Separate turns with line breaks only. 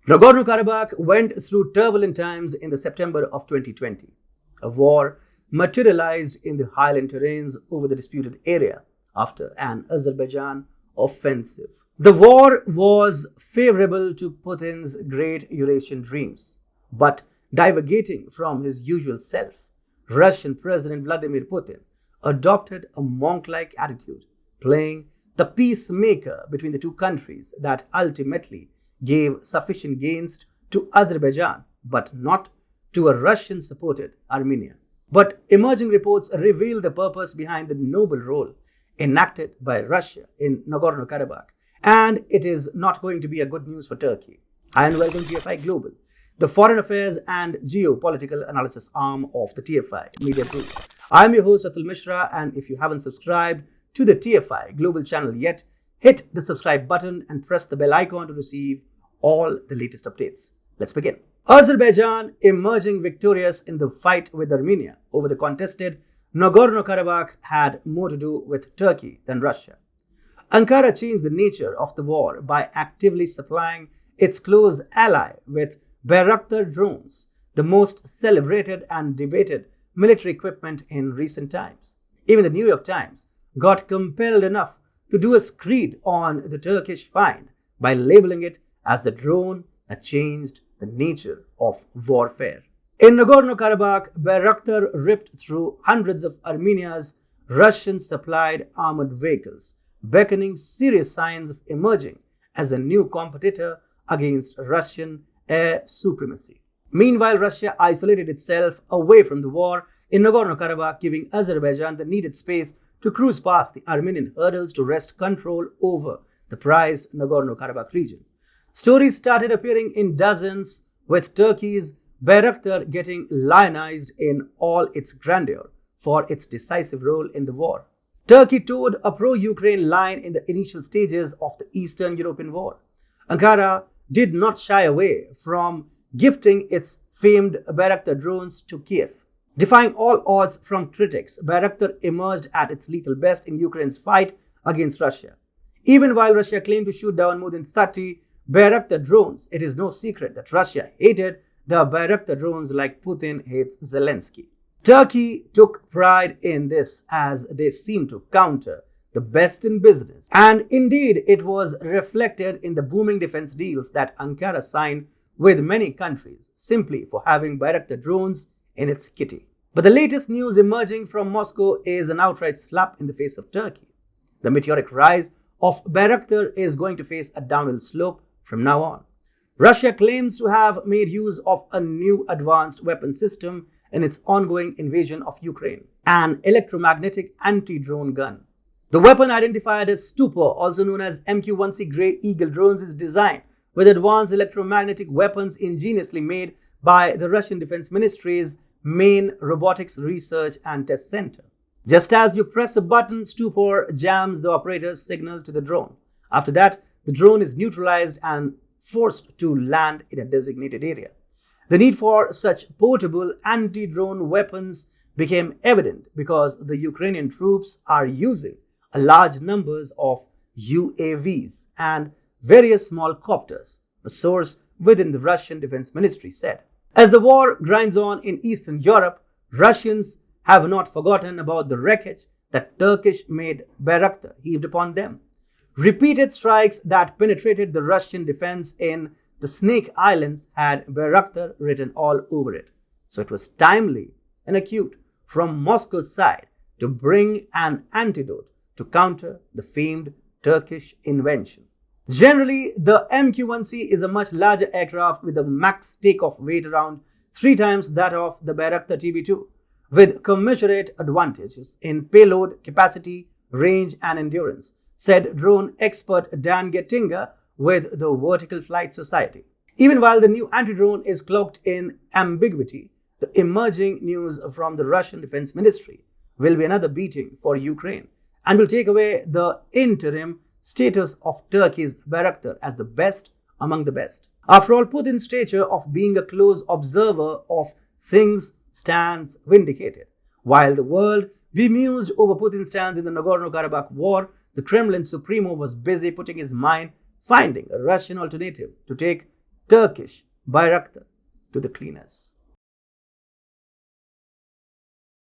Nagorno-Karabakh went through turbulent times in the September of 2020. A war materialized in the highland terrains over the disputed area after an Azerbaijan offensive. The war was favorable to Putin's great Eurasian dreams, but diverging from his usual self, Russian President Vladimir Putin adopted a monk-like attitude, playing the peacemaker between the two countries that ultimately gave sufficient gains to Azerbaijan, but not to a Russian-supported Armenia. But emerging reports reveal the purpose behind the noble role enacted by Russia in Nagorno-Karabakh, and it is not going to be a good news for Turkey. Hi and welcome to TFI Global, the foreign affairs and geopolitical analysis arm of the TFI Media Group. I am your host Atul Mishra, and if you haven't subscribed to the TFI Global channel yet, hit the subscribe button and press the bell icon to receive all the latest updates. Let's begin. Azerbaijan emerging victorious in the fight with Armenia over the contested Nagorno-Karabakh had more to do with Turkey than Russia. Ankara changed the nature of the war by actively supplying its close ally with Bayraktar drones, the most celebrated and debated military equipment in recent times. Even the New York Times got compelled enough to do a screed on the Turkish find by labeling it as the drone that changed the nature of warfare. In Nagorno-Karabakh, Bayraktar ripped through hundreds of Armenia's Russian-supplied armored vehicles, beckoning serious signs of emerging as a new competitor against Russian air supremacy. Meanwhile, Russia isolated itself away from the war in Nagorno-Karabakh, giving Azerbaijan the needed space to cruise past the Armenian hurdles to wrest control over the prized Nagorno-Karabakh region. Stories started appearing in dozens, with Turkey's Bayraktar getting lionized in all its grandeur for its decisive role in the war. Turkey towed a pro-Ukraine line in the initial stages of the Eastern European War. Ankara did not shy away from gifting its famed Bayraktar drones to Kiev. Defying all odds from critics, Bayraktar emerged at its lethal best in Ukraine's fight against Russia. Even while Russia claimed to shoot down more than 30 Bayraktar drones, it is no secret that Russia hated the Bayraktar drones like Putin hates Zelensky. Turkey took pride in this, as they seemed to counter the best in business. And indeed, it was reflected in the booming defense deals that Ankara signed with many countries simply for having Bayraktar drones in its kitty. But the latest news emerging from Moscow is an outright slap in the face of Turkey. The meteoric rise of Bayraktar is going to face a downhill slope from now on. Russia claims to have made use of a new advanced weapon system in its ongoing invasion of Ukraine, an electromagnetic anti-drone gun. The weapon, identified as Stupor, also known as MQ-1C Grey Eagle drones, is designed with advanced electromagnetic weapons ingeniously made by the Russian Defense Ministry's main robotics research and test center. Just as you press a button, Stupor jams the operator's signal to the drone. After that, the drone is neutralized and forced to land in a designated area. The need for such portable anti-drone weapons became evident because the Ukrainian troops are using a large numbers of UAVs and various small copters, a source within the Russian Defense Ministry said. As the war grinds on in Eastern Europe, Russians have not forgotten about the wreckage that Turkish-made Bayraktar heaved upon them. Repeated strikes that penetrated the Russian defense in the Snake Islands had Bayraktar written all over it. So it was timely and acute from Moscow's side to bring an antidote to counter the famed Turkish invention. Generally, the MQ-1C is a much larger aircraft with a max takeoff weight around 3 times that of the Bayraktar TB2, with commensurate advantages in payload, capacity, range and endurance, said drone expert Dan Gettinger with the Vertical Flight Society. Even while the new anti-drone is cloaked in ambiguity, the emerging news from the Russian Defense Ministry will be another beating for Ukraine and will take away the interim status of Turkey's Bayraktar as the best among the best. After all, Putin's stature of being a close observer of things stands vindicated. While the world bemused over Putin's stance in the Nagorno-Karabakh war, the Kremlin Supremo was busy putting his mind finding a Russian alternative to take Turkish Bayraktar to the cleaners.